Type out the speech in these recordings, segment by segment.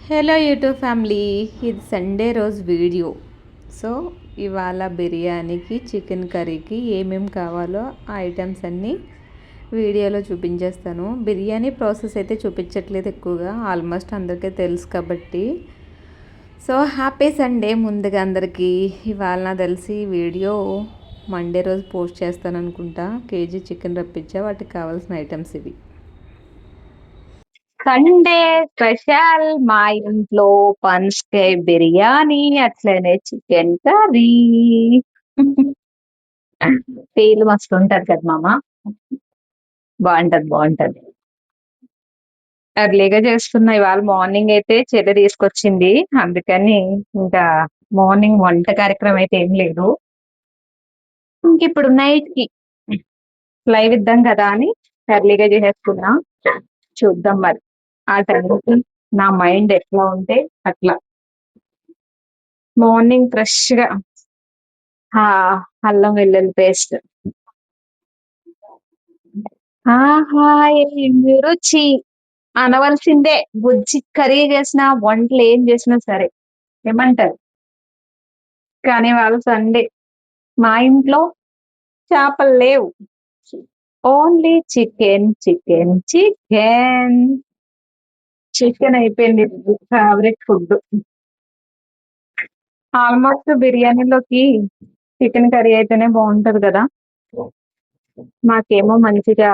Hello YouTube family, ఇది Sunday రోజు video. So ఇవాళ బిర్యానీకి చికెన్ కర్రీకి ఏమేమి కావాలో ఆ ఐటమ్స్ అన్నీ వీడియోలో చూపించేస్తాను. బిర్యానీ ప్రాసెస్ అయితే చూపించట్లేదు ఎక్కువగా, ఆల్మోస్ట్ అందరికీ తెలుసు కాబట్టి. సో హ్యాపీ సండే ముందుగా అందరికీ. ఇవాళ నాకు తెలిసి వీడియో మండే రోజు పోస్ట్ చేస్తాను అనుకుంటా. కేజీ చికెన్ రప్పించా, వాటికి కావాల్సిన ఐటమ్స్ ఇవి. సండే స్పెషల్ మా ఇంట్లో పనసకాయ బిర్యానీ, అట్లనే చికెన్ కర్రీ. పేర్లు మస్తు ఉంటది కదా మామ. బాగుంటది. ఎర్లీగా చేస్తున్నా. ఇవాళ మార్నింగ్ అయితే చెల్లి తీసుకొచ్చింది, అందుకని ఇంకా మార్నింగ్ వంట కార్యక్రమం అయితే ఏం లేదు. ఇంక ఇప్పుడు నైట్ కి లైవ్ ఇద్దాం కదా అని ఎర్లీగా చేసేసుకున్నా. చూద్దాం మరి ఆ టైంకి నా మైండ్ ఎట్లా ఉంటే అట్లా. మార్నింగ్ ఫ్రెష్ గా అల్లం వెల్లుల్లి పేస్ట్, ఆహా ఏమి రుచి అనవలసిందే. బుజ్జి కర్రీ చేసినా, వంటలు ఏం చేసినా సరే ఏమంటారు. కానీ వాళ్ళు సండే మా ఇంట్లో చేపలు లేవు, only chicken chicken chicken. Chicken అయిపోయింది ఫేవరెట్ ఫుడ్. ఆల్మోస్ట్ బిర్యానీలోకి చికెన్ కర్రీ అయితేనే బాగుంటది కదా. నాకేమో మంచిగా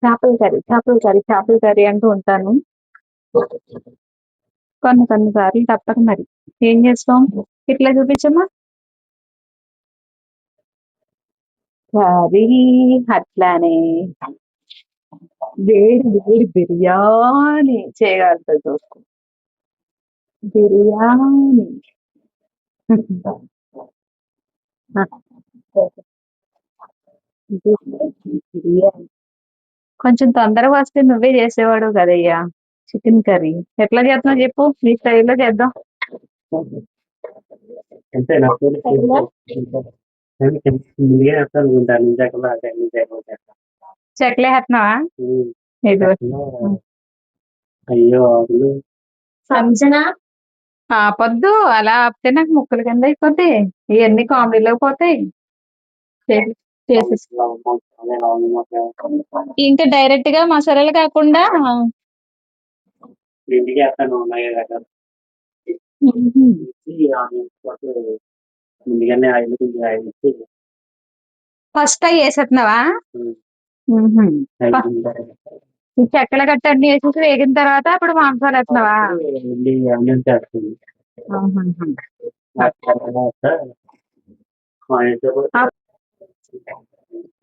చేపల కర్రీ అంటూ ఉంటాను. కొన్ని సార్లు తప్పక మరి ఏం చేస్తాం. ఇట్లా చూపించమ్మా కర్రీ. అట్లానే వేడి బిర్యానీ చేయగలుగుతుంది చూసుకో. బిర్యానీ బిర్యానీ కొంచెం తొందరగా వస్తే నువ్వే చేసేవాడు కదయ్యా చికెన్ కర్రీ. ఎట్లా చేస్తున్నావు చెప్పు, నీ స్టైల్లో చేద్దాం. చెక్కలే వేస్తున్నావా? అయ్యో సంజనా ఆపొద్దు, అలా ఆపితే నాకు ముక్కలు కింద అయిపోతాయి. ఇవన్నీ కామెడీలో పోతాయి. ఇంకా డైరెక్ట్ గా మసాలాలు కాకుండా ఫస్ట్ అవి వేసేస్తున్నావా? ఈ చెక్కల గట్ట అన్ని వేసేసి వేగిన తర్వాత అప్పుడు మాంసాలు వేస్తున్నావా?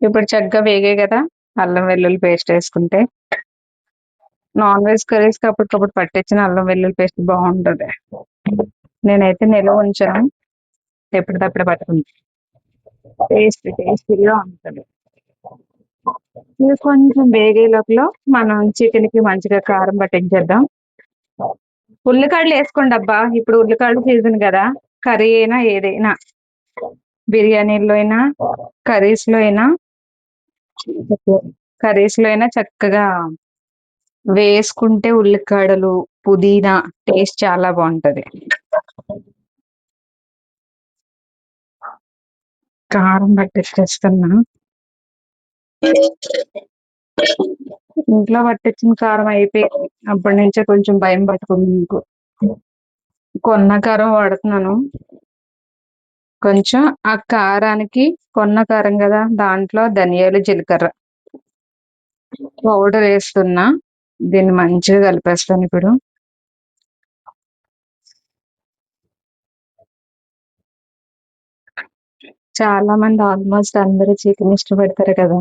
ఇప్పుడు చక్కగా వేగే కదా, అల్లం వెల్లుల్లి పేస్ట్ వేసుకుంటే నాన్ వెజ్ కర్రీస్ కి అప్పటికప్పుడు పట్టించిన అల్లం వెల్లుల్లి పేస్ట్ బాగుంటది. నేనైతే నిల్వ ఉంచాను, ఎప్పటికప్పుడు పట్టుకుంటాను. టేస్టీగా ఉంటది. ఇది కొంచెం వేగే లోపల మనం చికెన్ కి మంచిగా కారం పట్టించేద్దాం. ఉల్లికాడలు వేసుకోండి అబ్బా, ఇప్పుడు ఉల్లికాడలు సీజన్ కదా. కర్రీ అయినా ఏదైనా, బిర్యానీలో అయినా కర్రీస్ లో అయినా చక్కగా వేసుకుంటే ఉల్లికాడలు పుదీనా టేస్ట్ చాలా బాగుంటది. కారం పట్టించేస్తున్నా. ఇంట్లో పట్టించిన కారం అయిపోయింది, అప్పటి నుంచే కొంచెం భయం పట్టుకుంది. మీకు కొన్న కారం వాడుతున్నాను. కొంచెం ఆ కారానికి, కొన్న కారం కదా, దాంట్లో ధనియాలు జీలకర్ర పౌడర్ వేస్తున్నా. దీన్ని మంచిగా కలిపేస్తాను ఇప్పుడు. చాలా మంది ఆల్మోస్ట్ అందరూ చికెన్ ఇష్టపడతారు కదా,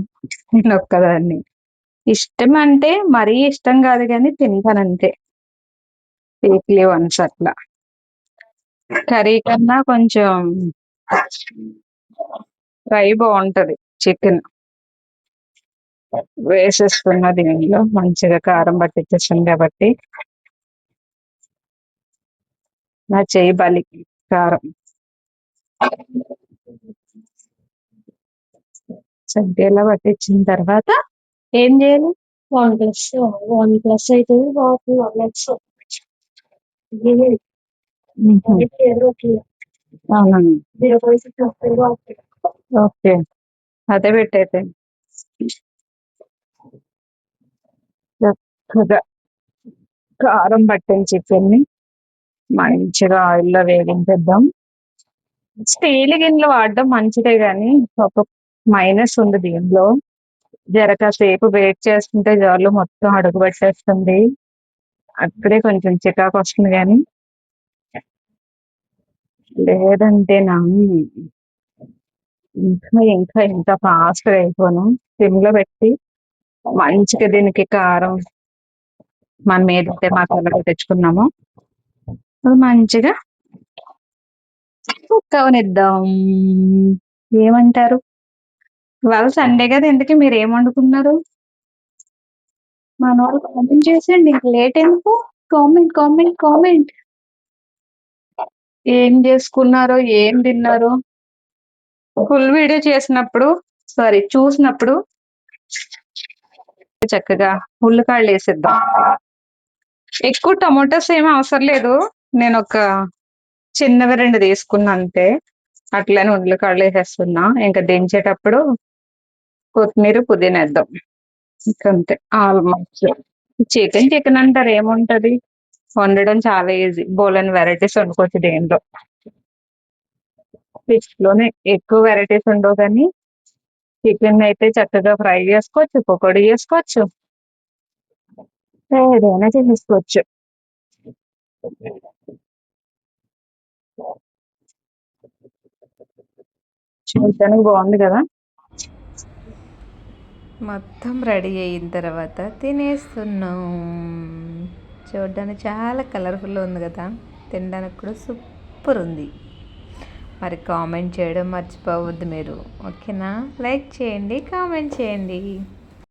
నేను ఒక్కదాన్ని. ఇష్టం అంటే మరీ ఇష్టం కాదు కానీ తింటాను అంతే, వీక్లీ వన్స్ అట్లా. కర్రీ కన్నా కొంచెం ఫ్రై బాగుంటది. చికెన్ వేసేస్తున్న దీనిలో మంచిగా కారం పట్టించేసాను కాబట్టి నా చేయి బలి కారం. చగ్గేలా పట్టించిన తర్వాత ఏం చేయాలి? 1+1 అయితే 1+. అవునండి. ఓకే. అదే పెట్టయితే చక్కగా కారం పట్టిన చికెన్ని మంచిగా ఆయిల్లో వేగించేద్దాం. స్టీల్ గిన్నెలు వాడడం మంచిదే గాని ఒక మైనస్ ఉంది దీనిలో. జర కాసేపు వెయిట్ చేస్తుంటే చాలు మొత్తం అడుగు పట్టేస్తుంది. అక్కడే కొంచెం చికాకు వస్తుంది గాని లేదంటేనా ఇంకా ఫాస్ట్‌గా అయిపోను. సిమ్‌లో పెట్టి మంచిగా దీనికి కారం మనం ఏదైతే మసాలాలు తెచ్చుకున్నామో అది మంచిగా కుక్ అవ్వనిద్దాం. ఏమంటారు? ఇవాళ సండే కదా ఇంతకీ మీరేం వండుకున్నారు? మనోళ్ళు కామెంట్ చేసేయండి. ఇంక లేట్ ఎందుకు? కామెంట్. ఏం చేసుకున్నారో, ఏం తిన్నారో ఫుల్ వీడియో చూసినప్పుడు చక్కగా ఉల్లిపాయలు వేసేద్దాం. ఎక్కువ టమోటాస్ ఏమి అవసరం లేదు. నేను ఒక చిన్నవి 2 తీసుకున్నా అంతే. అట్లనే ఉల్లిపాయలు వేసేస్తున్నా. ఇంకా దించేటప్పుడు కొత్తిమీర, పుదీనా వేద్దాం. ఇంకంతే ఆల్మోస్ట్. చికెన్ అంటారు ఏముంటది? వండడం చాలా ఈజీ. బోలెడన్ని వెరైటీస్ వండుకోవచ్చు దీంట్లో. ఫిష్ లోనే ఎక్కువ వెరైటీస్ ఉండవు కానీ చికెన్ అయితే చక్కగా ఫ్రై చేసుకోవచ్చు, పకోడీ చేసుకోవచ్చు, ఏదైనా చేసేసుకోవచ్చు. చూడటానికి బాగుంది కదా. మొత్తం రెడీ అయిన తర్వాత తినేస్తున్నాం. చూడడానికి చాలా కలర్ఫుల్ ఉంది కదా, తినడానికి కూడా సూపర్ ఉంది. మరి కామెంట్ చేయడం మర్చిపోవద్దు మీరు, ఓకేనా? లైక్ చేయండి, కామెంట్ చేయండి.